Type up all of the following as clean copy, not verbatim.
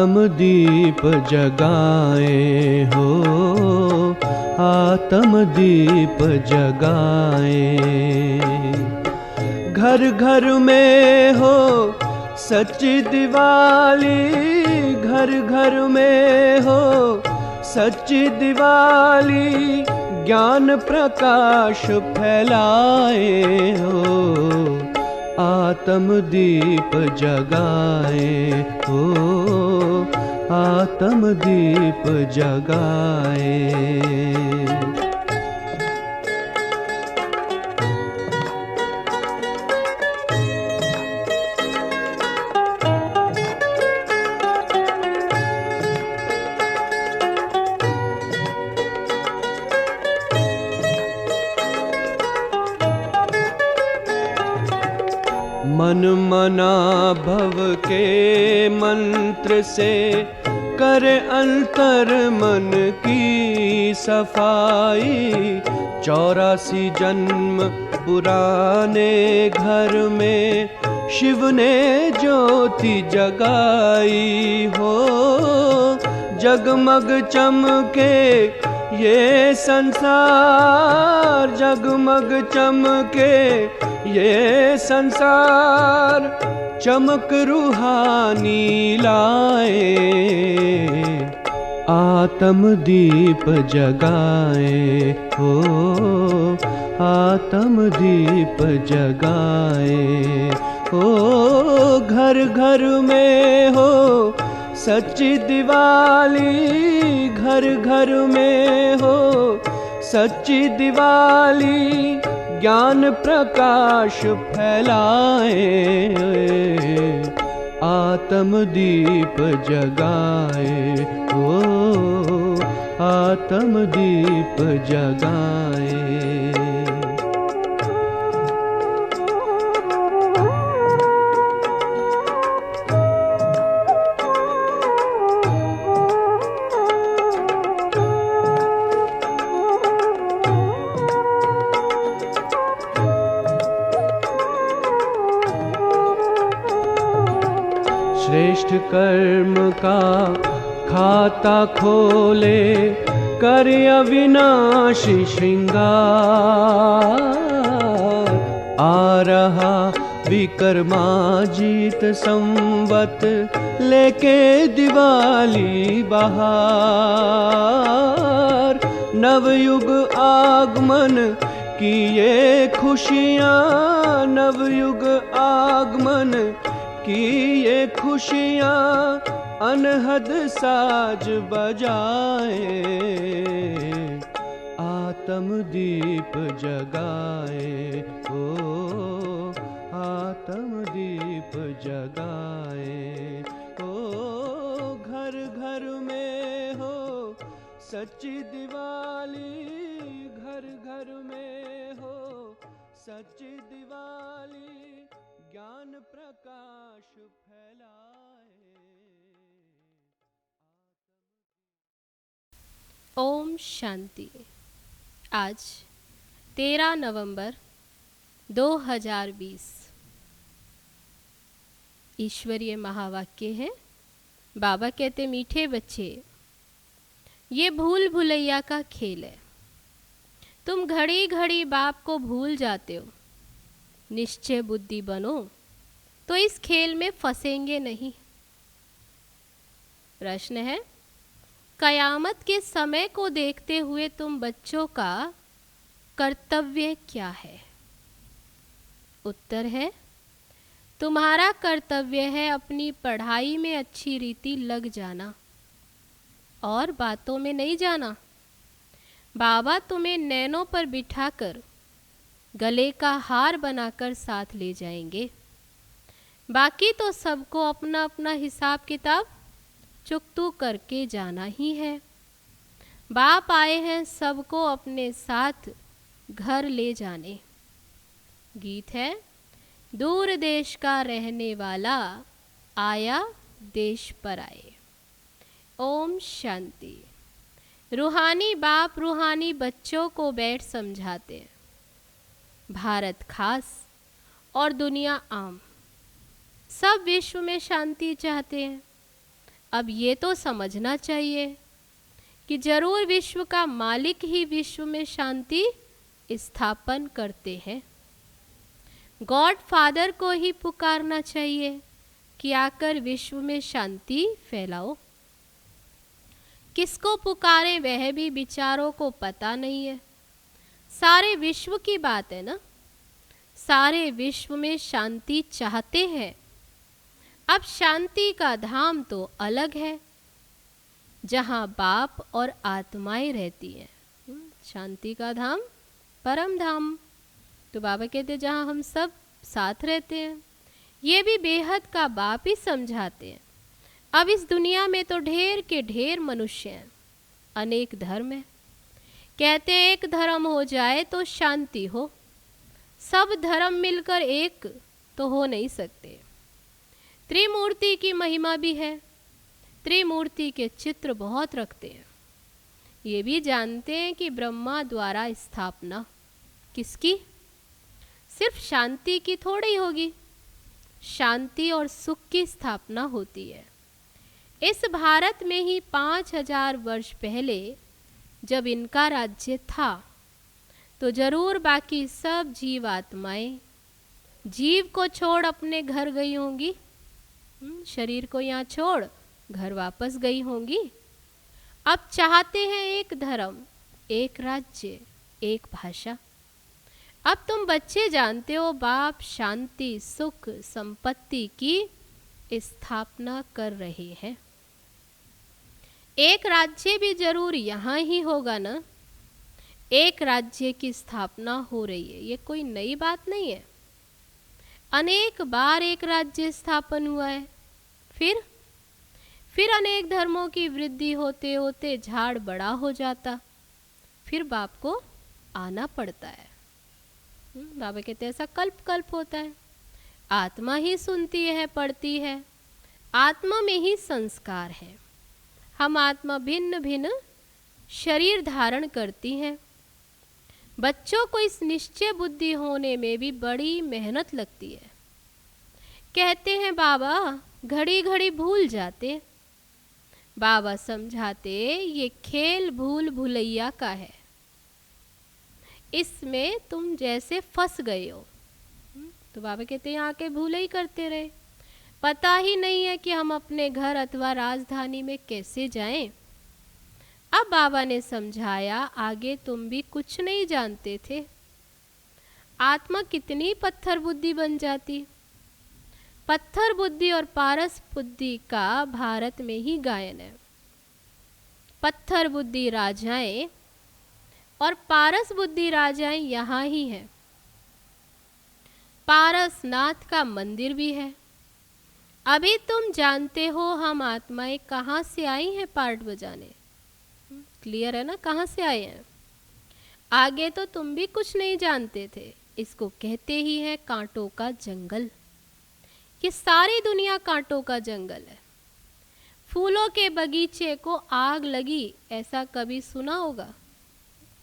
आत्म दीप जगाए हो, आत्म दीप जगाए। घर घर में हो सच्ची दिवाली, घर घर में हो सच्ची दिवाली, ज्ञान प्रकाश फैलाए हो, आत्म दीप जगाए हो, आत्म दीप जगाए। मन मना भव के मंत्र से करे अंतर मन की सफाई। 84 जन्म पुराने घर में शिव ने ज्योति जगाई हो, जगमग चमके ये संसार, जगमग चमके ये संसार, चमक रूहानी लाए, आत्म दीप जगाए हो, आत्म दीप जगाए हो। घर घर में हो सच्ची दिवाली, घर घर में हो सच्ची दिवाली, ज्ञान प्रकाश फैलाए, आत्म दीप जगाए हो, आत्म दीप जगाए। श्रेष्ठ कर्म का खाता खोले, कर अविनाशी श्रृंगार। आ रहा विक्रमाजीत संवत, लेके दिवाली बहार। नवयुग आगमन की ये खुशियाँ, नवयुग आगमन की ये खुशियाँ, अनहद साज बजाए, आत्म दीप जगाए हो, आत्म दीप जगाए हो। घर घर में हो सच्ची दिवाली, घर घर में हो सच्ची दिवाली, ज्ञान प्रकाश फैलाए। ओम शांति। आज 13 नवंबर 2020 ईश्वरीय महावाक्य है। बाबा कहते, मीठे बच्चे, ये भूल भुलैया का खेल है। तुम घड़ी घड़ी बाप को भूल जाते हो। निश्चय बुद्धि बनो तो इस खेल में फंसेंगे नहीं। प्रश्न है, कयामत के समय को देखते हुए तुम बच्चों का कर्तव्य क्या है? उत्तर है, तुम्हारा कर्तव्य है अपनी पढ़ाई में अच्छी रीति लग जाना और बातों में नहीं जाना। बाबा तुम्हें नैनों पर बिठाकर गले का हार बनाकर साथ ले जाएंगे। बाकी तो सबको अपना अपना हिसाब किताब चुकतू करके जाना ही है। बाप आए हैं सबको अपने साथ घर ले जाने। गीत है, दूर देश का रहने वाला आया देश पर आए। ओम शांति। रूहानी बाप रूहानी बच्चों को बैठ समझाते हैं। भारत खास और दुनिया आम, सब विश्व में शांति चाहते हैं। अब ये तो समझना चाहिए कि जरूर विश्व का मालिक ही विश्व में शांति स्थापन करते हैं। गॉड फादर को ही पुकारना चाहिए कि आकर विश्व में शांति फैलाओ। किसको पुकारें वह भी बिचारों को पता नहीं है। सारे विश्व की बात है ना, सारे विश्व में शांति चाहते हैं। अब शांति का धाम तो अलग है, जहाँ बाप और आत्माएं रहती हैं। शांति का धाम परम धाम, तो बाबा कहते जहाँ हम सब साथ रहते हैं। ये भी बेहद का बाप ही समझाते हैं। अब इस दुनिया में तो ढेर के ढेर मनुष्य हैं, अनेक धर्म हैं। कहते हैं एक धर्म हो जाए तो शांति हो, सब धर्म मिलकर एक तो हो नहीं सकते। त्रिमूर्ति की महिमा भी है, त्रिमूर्ति के चित्र बहुत रखते हैं। ये भी जानते हैं कि ब्रह्मा द्वारा स्थापना किसकी, सिर्फ शांति की थोड़ी होगी, शांति और सुख की स्थापना होती है। इस भारत में ही 5000 वर्ष पहले जब इनका राज्य था, तो जरूर बाकी सब जीवात्माएं जीव को छोड़ अपने घर गई होंगी, शरीर को यहाँ छोड़ घर वापस गई होंगी। अब चाहते हैं एक धर्म, एक राज्य, एक भाषा। अब तुम बच्चे जानते हो बाप शांति सुख संपत्ति की स्थापना कर रहे हैं। एक राज्य भी जरूर यहाँ ही होगा ना, एक राज्य की स्थापना हो रही है, ये कोई नई बात नहीं है। अनेक बार एक राज्य स्थापन हुआ है, फिर अनेक धर्मों की वृद्धि होते होते झाड़ बड़ा हो जाता, फिर बाप को आना पड़ता है। बाबा कहते हैं ऐसा कल्प कल्प होता है। आत्मा ही सुनती है, पढ़ती है, आत्मा में ही संस्कार है। हम आत्मा भिन्न भिन्न शरीर धारण करती हैं। बच्चों को इस निश्चय बुद्धि होने में भी बड़ी मेहनत लगती है। कहते हैं बाबा घड़ी घड़ी भूल जाते। बाबा समझाते ये खेल भूल भुलैया का है, इसमें तुम जैसे फंस गए हो। तो बाबा कहते हैं आके भूले ही करते रहे, पता ही नहीं है कि हम अपने घर अथवा राजधानी में कैसे जाएं। अब बाबा ने समझाया आगे तुम भी कुछ नहीं जानते थे, आत्मा कितनी पत्थर बुद्धि बन जाती। पत्थर बुद्धि और पारस बुद्धि का भारत में ही गायन है। पत्थर बुद्धि राजाएं और पारस बुद्धि राजाएं यहाँ ही है। पारसनाथ का मंदिर भी है। अभी तुम जानते हो हम आत्माएं कहाँ से आई हैं पार्ट बजाने। क्लियर है ना, कहाँ से आए हैं। आगे तो तुम भी कुछ नहीं जानते थे। इसको कहते ही है कांटों का जंगल। ये सारी दुनिया कांटों का जंगल है। फूलों के बगीचे को आग लगी ऐसा कभी सुना होगा?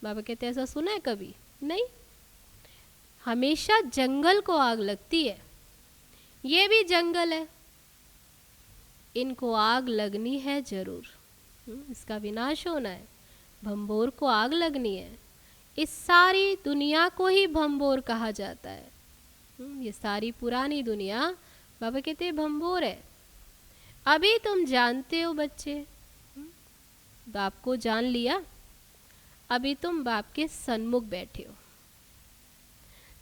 बाबा कहते ऐसा सुना है कभी नहीं। हमेशा जंगल को आग लगती है। ये भी जंगल है, इनको आग लगनी है जरूर। इसका विनाश होना है, भंबोर को आग लगनी है। इस सारी दुनिया को ही भंबोर कहा जाता है। ये सारी पुरानी दुनिया बाबा कहते हैं भंबोर है। अभी तुम जानते हो बच्चे, बाप को जान लिया। अभी तुम बाप के सन्मुख बैठे हो।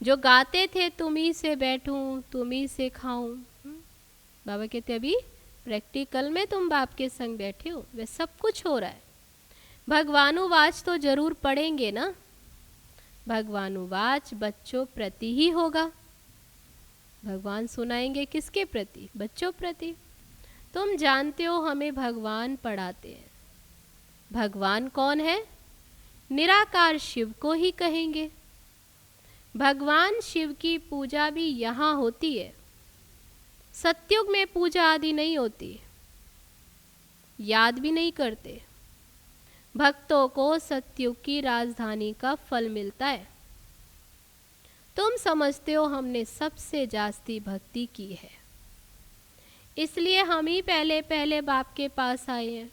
जो गाते थे तुम ही से बैठूं तुम ही से खाऊं, बाबा कहते अभी प्रैक्टिकल में तुम बाप के संग बैठे हो। वह सब कुछ हो रहा है। भगवानुवाच तो जरूर पढ़ेंगे ना। भगवानुवाच बच्चों प्रति ही होगा। भगवान सुनाएंगे किसके प्रति? बच्चों प्रति। तुम जानते हो हमें भगवान पढ़ाते हैं। भगवान कौन है? निराकार शिव को ही कहेंगे। भगवान शिव की पूजा भी यहाँ होती है। सतयुग में पूजा आदि नहीं होती, याद भी नहीं करते। भक्तों को सतयुग की राजधानी का फल मिलता है। तुम समझते हो हमने सबसे जास्ती भक्ति की है। इसलिए हम ही पहले पहले बाप के पास आए हैं,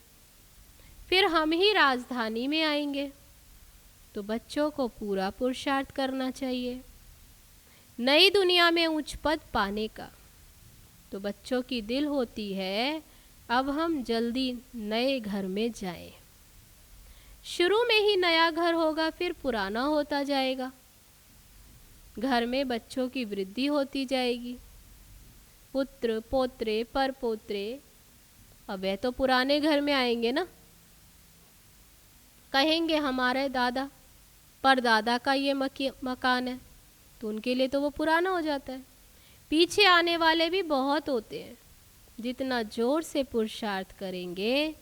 फिर हम ही राजधानी में आएंगे। तो बच्चों को पूरा पुरुषार्थ करना चाहिए नई दुनिया में उच्च पद पाने का। तो बच्चों की दिल होती है अब हम जल्दी नए घर में जाएं। शुरू में ही नया घर होगा, फिर पुराना होता जाएगा। घर में बच्चों की वृद्धि होती जाएगी, पुत्र पोत्रे परपोत्रे। अब वे तो पुराने घर में आएंगे ना, कहेंगे हमारे दादा परदादा का ये मकान है, तो उनके लिए तो वो पुराना हो जाता है। पीछे आने वाले भी बहुत होते हैं। जितना जोर से पुरुषार्थ करेंगे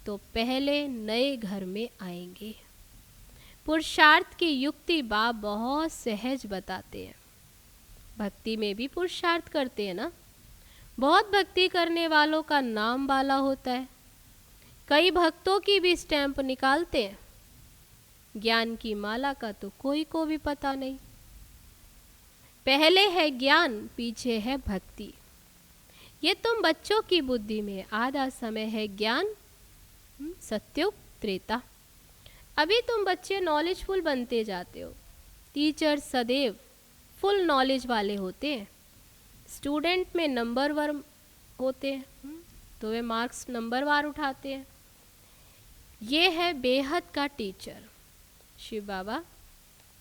तो पहले नए घर में आएंगे। पुरुषार्थ की युक्ति बाप बहुत सहज बताते हैं। भक्ति में भी पुरुषार्थ करते हैं ना। बहुत भक्ति करने वालों का नाम वाला होता है। कई भक्तों की भी स्टैंप निकालते हैं। ज्ञान की माला का तो कोई को भी पता नहीं। पहले है ज्ञान, पीछे है भक्ति। ये तुम बच्चों की बुद्धि में आधा समय है ज्ञान, सत्युग त्रेता। अभी तुम बच्चे नॉलेजफुल बनते जाते हो। टीचर सदैव फुल नॉलेज वाले होते हैं। स्टूडेंट में नंबर वार होते हैं, तो वे मार्क्स नंबर वार उठाते हैं। ये है बेहद का टीचर। शिव बाबा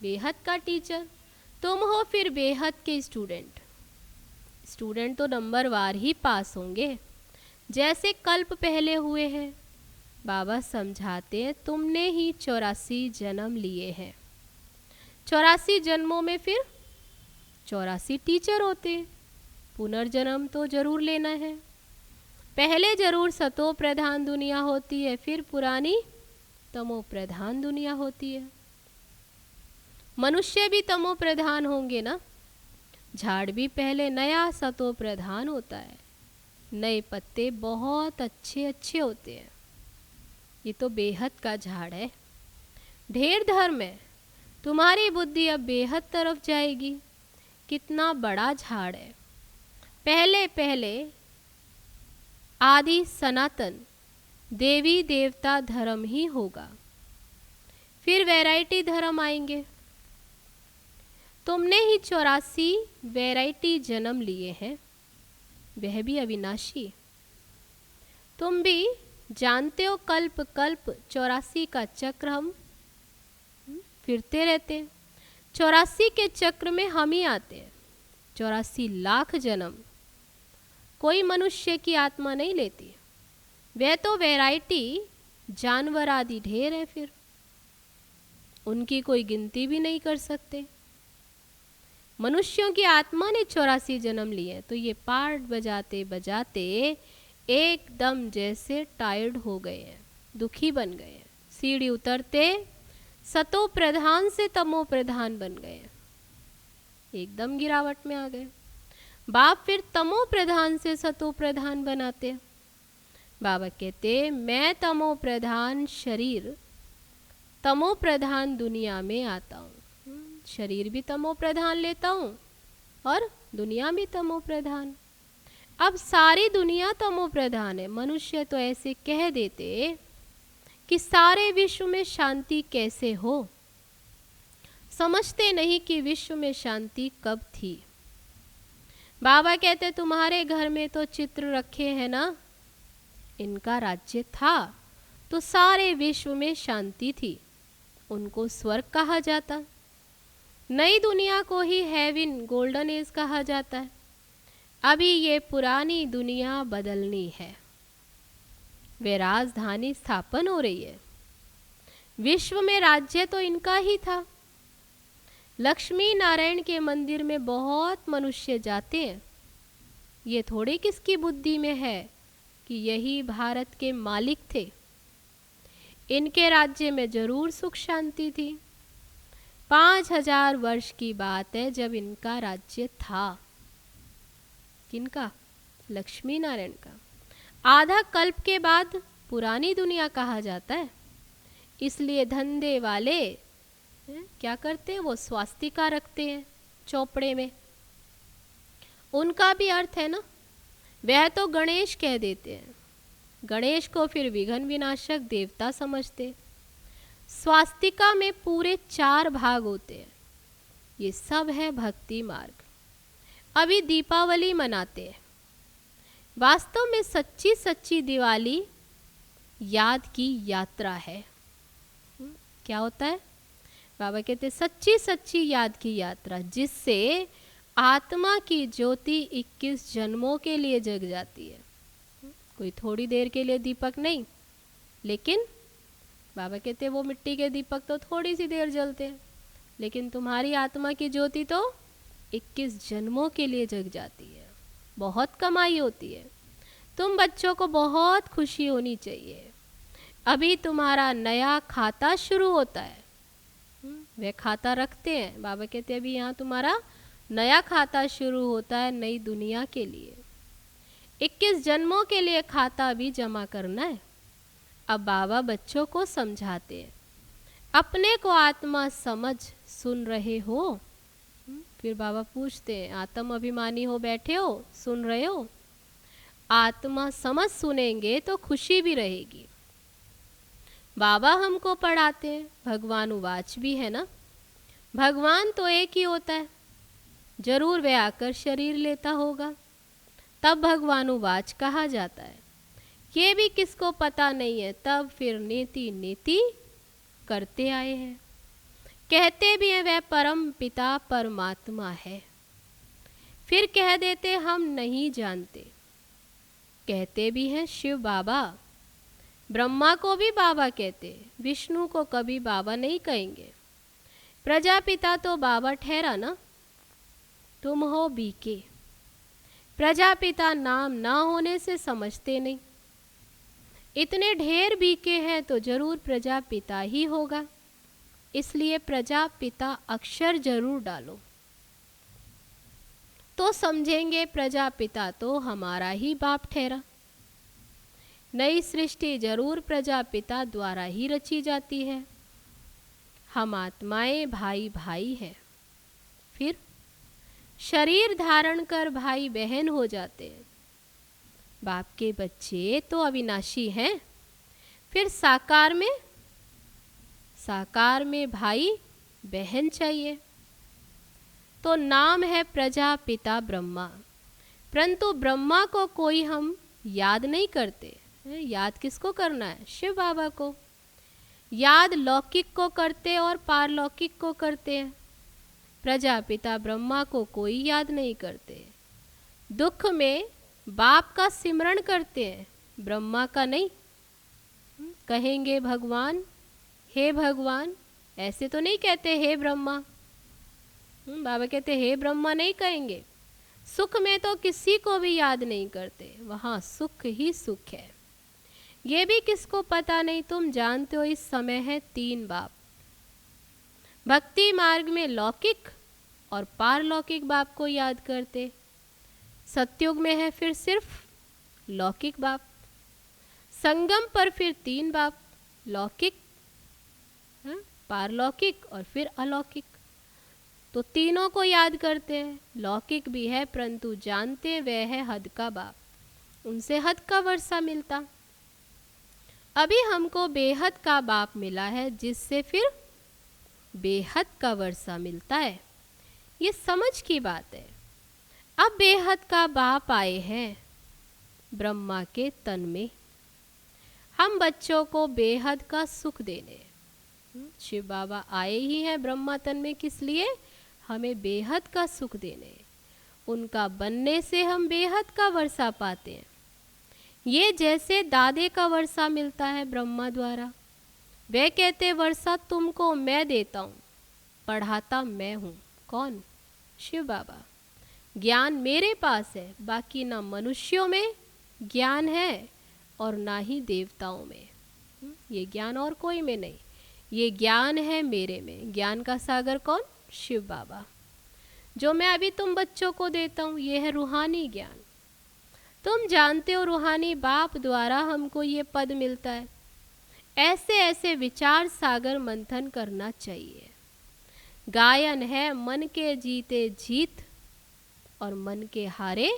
बेहद का टीचर, तुम हो फिर बेहद के स्टूडेंट। स्टूडेंट तो नंबर वार ही पास होंगे, जैसे कल्प पहले हुए हैं। बाबा समझाते हैं तुमने ही 84 जन्म लिए हैं। 84 जन्मों में फिर 84 टीचर होते हैं। पुनर्जन्म तो जरूर लेना है। पहले जरूर सतो प्रधान दुनिया होती है, फिर पुरानी तमो प्रधान दुनिया होती है। मनुष्य भी तमो प्रधान होंगे ना। झाड़ भी पहले नया सतो प्रधान होता है। नए पत्ते बहुत अच्छे अच्छे होते हैं। ये तो बेहद का झाड़ है। ढेर धर्म है, तुम्हारी बुद्धि अब बेहद तरफ जाएगी। कितना बड़ा झाड़ है। पहले पहले आदि सनातन देवी देवता धर्म ही होगा, फिर वैरायटी धर्म आएंगे। तुमने ही 84 वैरायटी जन्म लिए हैं, वह भी अविनाशी। तुम भी जानते हो कल्प कल्प 84 का चक्र हम फिरते रहते हैं। 84 के चक्र में हम ही आते हैं। 84 लाख जन्म कोई मनुष्य की आत्मा नहीं लेती। वह तो वैरायटी जानवर आदि ढेर है, फिर उनकी कोई गिनती भी नहीं कर सकते। मनुष्यों की आत्मा ने 84 जन्म लिए, तो ये पार्ट बजाते बजाते एकदम जैसे टायर्ड हो गए हैं, दुखी बन गए हैं। सीढ़ी उतरते सतो प्रधान से तमो प्रधान बन गए हैं, एकदम गिरावट में आ गए। बाप फिर तमो प्रधान से सतो प्रधान बनाते हैं। बाबा कहते मैं तमो प्रधान शरीर तमो प्रधान दुनिया में आता हूँ। शरीर भी तमो प्रधान लेता हूँ और दुनिया भी तमो प्रधान। अब सारी दुनिया तमो प्रधान है। मनुष्य तो ऐसे कह देते कि सारे विश्व में शांति कैसे हो। समझते नहीं कि विश्व में शांति कब थी। बाबा कहते तुम्हारे घर में तो चित्र रखे हैं ना, इनका राज्य था तो सारे विश्व में शांति थी, उनको स्वर्ग कहा जाता। नई दुनिया को ही हेवन गोल्डन एज कहा जाता है। अभी ये पुरानी दुनिया बदलनी है। वे राजधानी स्थापन हो रही है। विश्व में राज्य तो इनका ही था। लक्ष्मी नारायण के मंदिर में बहुत मनुष्य जाते हैं। ये थोड़ी किसकी बुद्धि में है कि यही भारत के मालिक थे। इनके राज्य में जरूर सुख शांति थी। 5000 वर्ष की बात है जब इनका राज्य था। किनका? लक्ष्मी नारायण का। आधा कल्प के बाद पुरानी दुनिया कहा जाता है। इसलिए धंधे वाले क्या करते हैं, वो स्वास्तिका रखते हैं चौपड़े में। उनका भी अर्थ है ना, वह तो गणेश कह देते हैं। गणेश को फिर विघ्न विनाशक देवता समझते। स्वास्तिका में पूरे 4 भाग होते हैं। ये सब है भक्ति मार्ग। अभी दीपावली मनाते हैं। वास्तव में सच्ची सच्ची दिवाली याद की यात्रा है। क्या होता है? बाबा कहते सच्ची सच्ची याद की यात्रा, जिससे आत्मा की ज्योति 21 जन्मों के लिए जग जाती है। कोई थोड़ी देर के लिए दीपक नहीं, लेकिन बाबा कहते वो मिट्टी के दीपक तो थोड़ी सी देर जलते हैं, लेकिन तुम्हारी आत्मा की ज्योति तो 21 जन्मों के लिए जग जाती है। बहुत कमाई होती है। तुम बच्चों को बहुत खुशी होनी चाहिए। अभी तुम्हारा नया खाता शुरू होता है। वे खाता रखते हैं। बाबा कहते हैं अभी यहाँ तुम्हारा नया खाता शुरू होता है नई दुनिया के लिए। 21 जन्मों के लिए खाता भी जमा करना है। अब बाबा बच्चों को समझाते हैं, अपने को आत्मा समझ सुन रहे हो? फिर बाबा पूछते हैं, आत्म अभिमानी हो बैठे हो, सुन रहे हो? आत्मा समझ सुनेंगे तो खुशी भी रहेगी। बाबा हमको पढ़ाते हैं, भगवान उवाच भी है ना। भगवान तो एक ही होता है, जरूर वह आकर शरीर लेता होगा, तब भगवान उवाच कहा जाता है। ये भी किसको पता नहीं है, तब फिर नेति नेति करते आए हैं। कहते भी हैं वह परम पिता परमात्मा है, फिर कह देते हम नहीं जानते। कहते भी हैं शिव बाबा, ब्रह्मा को भी बाबा कहते, विष्णु को कभी बाबा नहीं कहेंगे। प्रजापिता तो बाबा ठहरा ना, तुम हो बीके। प्रजापिता नाम ना होने से समझते नहीं। इतने ढेर बीके हैं तो जरूर प्रजापिता ही होगा, इसलिए प्रजापिता अक्षर जरूर डालो तो समझेंगे प्रजापिता तो हमारा ही बाप ठहरा। नई सृष्टि जरूर प्रजापिता द्वारा ही रची जाती है। हम आत्माएं भाई भाई हैं, फिर शरीर धारण कर भाई बहन हो जाते हैं। बाप के बच्चे तो अविनाशी हैं, फिर साकार में भाई बहन चाहिए। तो नाम है प्रजापिता ब्रह्मा, परंतु ब्रह्मा को कोई हम याद नहीं करते। याद किसको करना है? शिव बाबा को। याद लौकिक को करते और पारलौकिक को करते हैं। प्रजापिता ब्रह्मा को कोई याद नहीं करते। दुख में बाप का सिमरण करते हैं, ब्रह्मा का नहीं। कहेंगे भगवान, हे भगवान, ऐसे तो नहीं कहते हे ब्रह्मा। बाबा कहते हे ब्रह्मा नहीं कहेंगे। सुख में तो किसी को भी याद नहीं करते, वहाँ सुख ही सुख है। ये भी किसको पता नहीं, तुम जानते हो इस समय है 3 बाप। भक्ति मार्ग में लौकिक और पारलौकिक बाप को याद करते। सतयुग में है फिर सिर्फ लौकिक बाप। संगम पर फिर 3 बाप, लौकिक, पारलौकिक और फिर अलौकिक। तो तीनों को याद करते हैं। लौकिक भी है परंतु जानते वह है हद का बाप, उनसे हद का वर्षा मिलता। अभी हमको बेहद का बाप मिला है, जिससे फिर बेहद का वर्षा मिलता है। ये समझ की बात है। अब बेहद का बाप आए हैं ब्रह्मा के तन में, हम बच्चों को बेहद का सुख देने। शिव बाबा आए ही हैं ब्रह्मा तन में, किस लिए? हमें बेहद का सुख देने। उनका बनने से हम बेहद का वर्षा पाते हैं। ये जैसे दादे का वर्षा मिलता है ब्रह्मा द्वारा, वे कहते वर्षा तुमको मैं देता हूँ, पढ़ाता मैं हूँ। कौन? शिव बाबा। ज्ञान मेरे पास है, बाकी ना मनुष्यों में ज्ञान है और ना ही देवताओं में। ये ज्ञान और कोई में नहीं, ये ज्ञान है मेरे में। ज्ञान का सागर कौन? शिव बाबा। जो मैं अभी तुम बच्चों को देता हूँ, ये है रूहानी ज्ञान। तुम जानते हो रूहानी बाप द्वारा हमको ये पद मिलता है। ऐसे ऐसे विचार सागर मंथन करना चाहिए। गायन है मन के जीते जीत और मन के हारे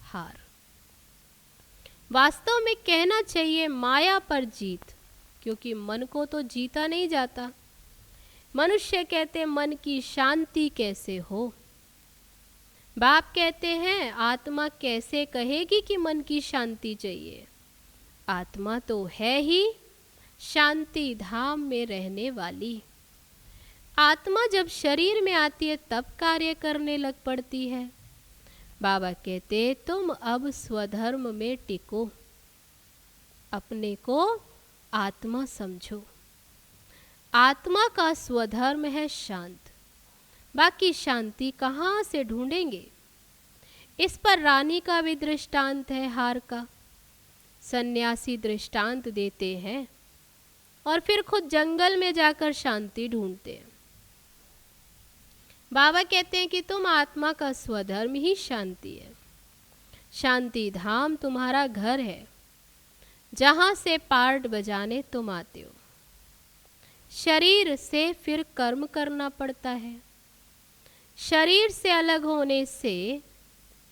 हार। वास्तव में कहना चाहिए माया पर जीत, क्योंकि मन को तो जीता नहीं जाता। मनुष्य कहते मन की शांति कैसे हो। बाप कहते हैं आत्मा कैसे कहेगी कि मन की शांति चाहिए। आत्मा तो है ही शांति धाम में रहने वाली। आत्मा जब शरीर में आती है तब कार्य करने लग पड़ती है। बाबा कहते तुम अब स्वधर्म में टिको, अपने को आत्मा समझो। आत्मा का स्वधर्म है शांत, बाकी शांति कहाँ से ढूंढेंगे। इस पर रानी का भी दृष्टांत है हार का। सन्यासी दृष्टांत देते हैं और फिर खुद जंगल में जाकर शांति ढूंढते हैं। बाबा कहते हैं कि तुम आत्मा का स्वधर्म ही शांति है। शांति धाम तुम्हारा घर है, जहां से पार्ट बजाने तुम आते हो। शरीर से फिर कर्म करना पड़ता है। शरीर से अलग होने से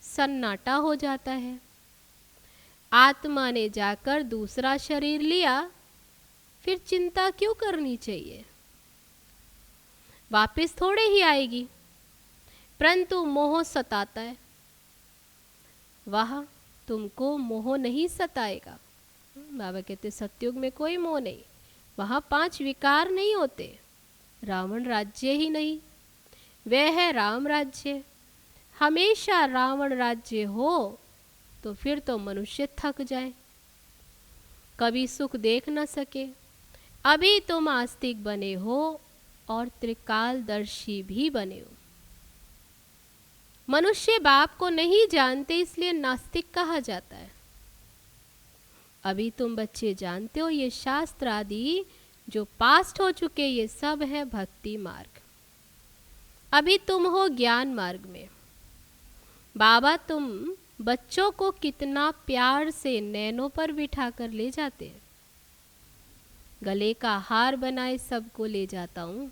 सन्नाटा हो जाता है। आत्मा ने जाकर दूसरा शरीर लिया, फिर चिंता क्यों करनी चाहिए। वापस थोड़े ही आएगी, परंतु मोह सताता है। वह तुमको मोह नहीं सताएगा। बाबा कहते सतयुग में कोई मोह नहीं, वहाँ 5 विकार नहीं होते। रावण राज्य ही नहीं, वह है राम राज्य। हमेशा रावण राज्य हो तो फिर तो मनुष्य थक जाए, कभी सुख देख न सके। अभी तुम आस्तिक बने हो और त्रिकालदर्शी भी बने हो। मनुष्य बाप को नहीं जानते इसलिए नास्तिक कहा जाता है। अभी तुम बच्चे जानते हो ये शास्त्र आदि जो पास्ट हो चुके ये सब है भक्ति मार्ग। अभी तुम हो ज्ञान मार्ग में। बाबा तुम बच्चों को कितना प्यार से नैनों पर बिठा कर ले जाते हैं। गले का हार बनाए सबको ले जाता हूँ,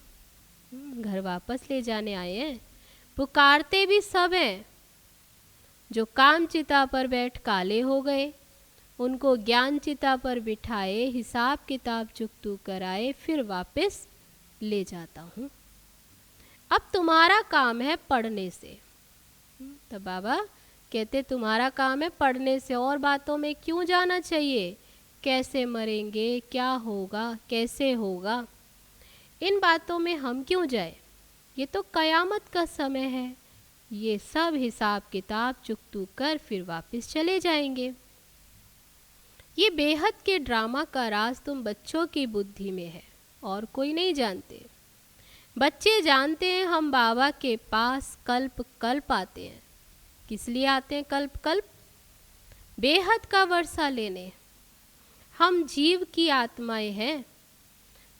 घर वापस ले जाने आए हैं। पुकारते भी सब हैं। जो काम चिता पर बैठ काले हो गए उनको ज्ञान चिता पर बिठाए, हिसाब किताब चुकतू कराए, फिर वापस ले जाता हूँ। अब तुम्हारा काम है पढ़ने से। तो बाबा कहते तुम्हारा काम है पढ़ने से, और बातों में क्यों जाना चाहिए। कैसे मरेंगे, क्या होगा, कैसे होगा, इन बातों में हम क्यों जाए। ये तो कयामत का समय है। ये सब हिसाब किताब चुकतू कर फिर वापस चले जाएंगे। ये बेहद के ड्रामा का राज तुम बच्चों की बुद्धि में है और कोई नहीं जानते। बच्चे जानते हैं हम बाबा के पास कल्प कल्प आते हैं। किस लिए आते हैं कल्प कल्प। बेहद का वर्षा लेने। हम जीव की आत्माएं हैं।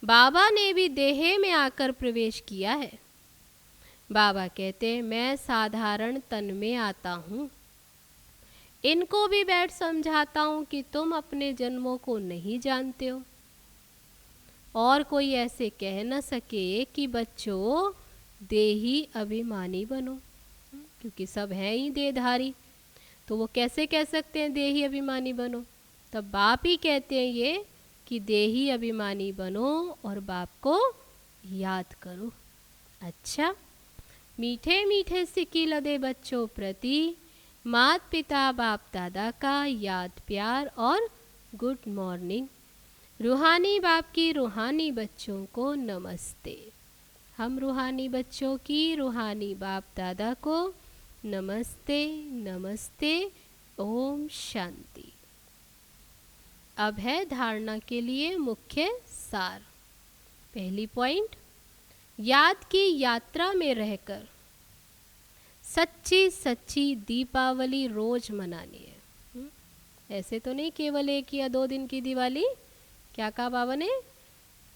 बाबा ने भी देह में आकर प्रवेश किया है। बाबा कहते हैं मैं साधारण तन में आता हूँ। इनको भी बैठ समझाता हूँ कि तुम अपने जन्मों को नहीं जानते हो और कोई ऐसे कह न सके कि बच्चों देही अभिमानी बनो, क्योंकि सब हैं ही देहधारी। तो वो कैसे कह सकते हैं देही अभिमानी बनो। तब बाप ही कहते हैं ये कि देही अभिमानी बनो और बाप को याद करो। अच्छा, मीठे मीठे सिक्की लदे बच्चों प्रति मात पिता बाप दादा का याद प्यार और गुड मॉर्निंग। रूहानी बाप की रूहानी बच्चों को नमस्ते। हम रूहानी बच्चों की रूहानी बाप दादा को नमस्ते नमस्ते। ओम शांति। अब है धारणा के लिए मुख्य सार। पहली पॉइंट, याद की यात्रा में रहकर सच्ची सच्ची दीपावली रोज मनानी है। ऐसे तो नहीं केवल 1 या 2 दिन की दिवाली। क्या कहा बाबा ने,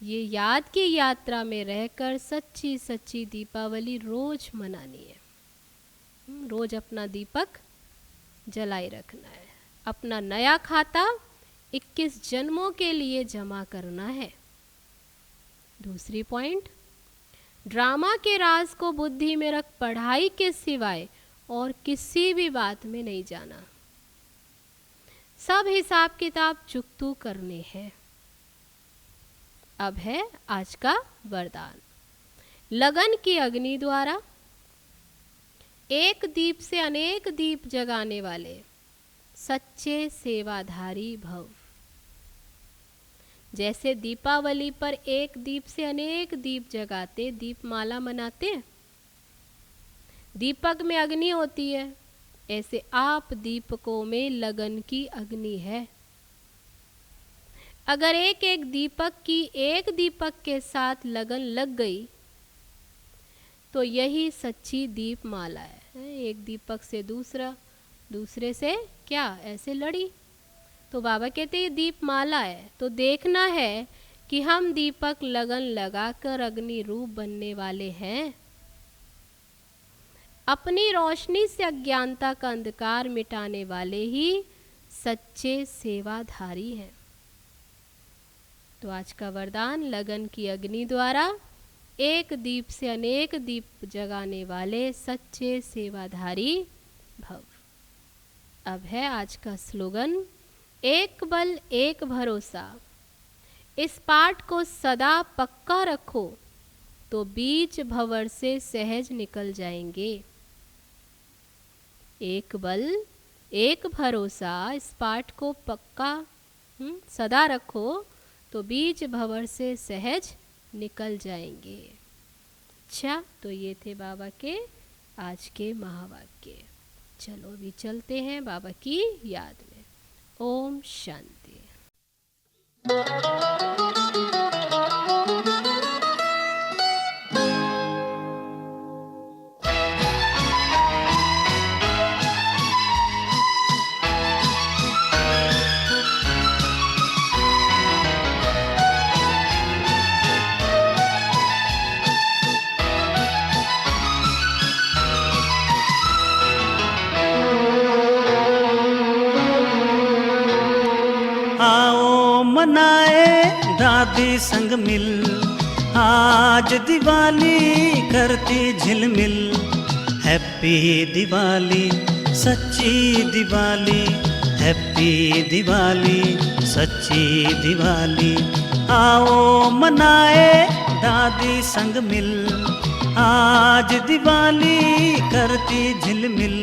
ये याद की यात्रा में रहकर सच्ची सच्ची दीपावली रोज मनानी है। रोज अपना दीपक जलाए रखना है। अपना नया खाता 21 जन्मों के लिए जमा करना है। दूसरी पॉइंट, ड्रामा के राज को बुद्धि में रख पढ़ाई के सिवाय और किसी भी बात में नहीं जाना। सब हिसाब किताब चुकतू करने हैं। अब है आज का वरदान। लगन की अग्नि द्वारा एक दीप से अनेक दीप जगाने वाले सच्चे सेवाधारी भव। जैसे दीपावली पर एक दीप से अनेक दीप जगाते, दीपमाला मनाते, दीपक में अग्नि होती है, ऐसे आप दीपकों में लगन की अग्नि है। अगर एक एक दीपक की एक दीपक के साथ लगन लग गई तो यही सच्ची दीपमाला है। एक दीपक से दूसरा, दूसरे से क्या ऐसे लड़ी, तो बाबा कहते ये दीपमाला है। तो देखना है कि हम दीपक लगन लगाकर अग्नि रूप बनने वाले हैं। अपनी रोशनी से अज्ञानता का अंधकार मिटाने वाले ही सच्चे सेवाधारी हैं। तो आज का वरदान, लगन की अग्नि द्वारा एक दीप से अनेक दीप जगाने वाले सच्चे सेवाधारी भव। अब है आज का स्लोगन, एक बल एक भरोसा। इस पाठ को सदा पक्का रखो तो बीच भंवर से सहज निकल जाएंगे। एक बल एक भरोसा, इस पाठ को पक्का सदा रखो तो बीच भंवर से सहज निकल जाएंगे। अच्छा, तो ये थे बाबा के आज के महावाक्य। चलो अभी चलते हैं बाबा की याद में। ओम शांति। आओ मनाए दादी संग मिल, आज दिवाली करती झिलमिल। हैप्पी दिवाली सच्ची दिवाली, हैप्पी दिवाली सच्ची दिवाली। आओ मनाए दादी संग मिल, आज दिवाली करती झिलमिल।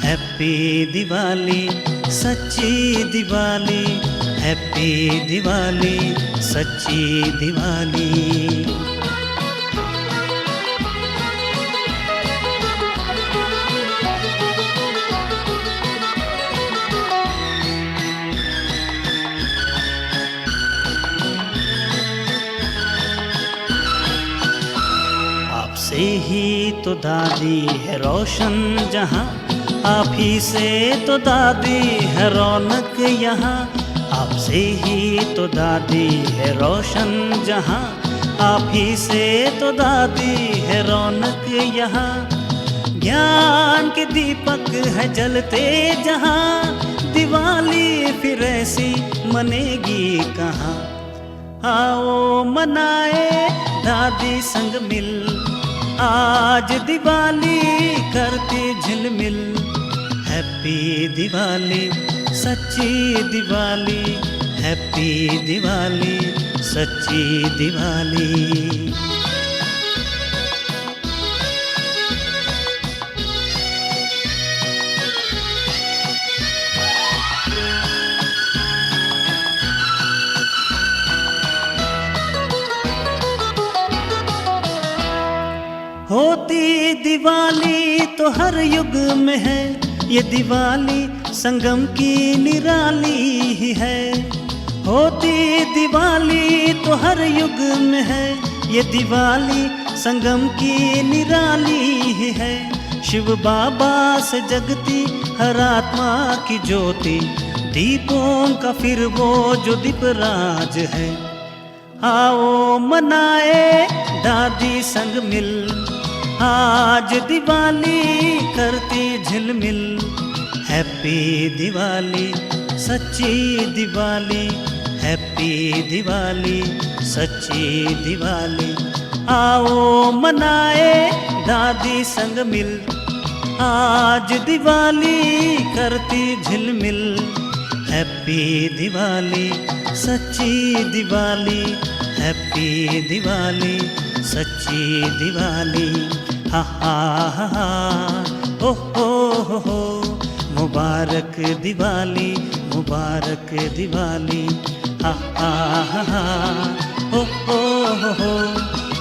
हैप्पी दिवाली सच्ची दिवाली, हैप्पी दिवाली सच्ची दिवाली। आपसे ही तो दादी है रोशन जहां, आप ही से तो दादी है रौनक यहाँ। आपसे ही तो दादी है रोशन जहाँ, आप ही से तो दादी है रौनक यहाँ। ज्ञान के दीपक है जलते जहाँ, दिवाली फिर ऐसी मनेगी कहाँ। आओ मनाए दादी संग मिल, आज दिवाली करती झिलमिल। हैप्पी दिवाली सच्ची दिवाली, हैप्पी दिवाली सच्ची दिवाली। होती दिवाली तो हर युग में है, ये दिवाली संगम की निराली ही है। होती दिवाली तो हर युग में है, ये दिवाली संगम की निराली ही है। शिव बाबा से जगती हर आत्मा की ज्योति, दीपों का फिर वो जो दीपराज है। आओ मनाए दादी संग मिल, आज दिवाली करती झिलमिल। हैप्पी दिवाली सच्ची दिवाली, हैप्पी दिवाली सच्ची दिवाली। आओ मनाए दादी संग मिल, आज दिवाली करती झिलमिल। हैप्पी दिवाली सच्ची दिवाली, हैप्पी दिवाली सच्ची दिवाली। हा हा हा हा ओ हो, मुबारक दिवाली मुबारक दिवाली। हा हा हा हा ओ हो,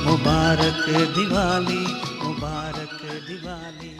मुबारक दिवाली मुबारक दिवाली।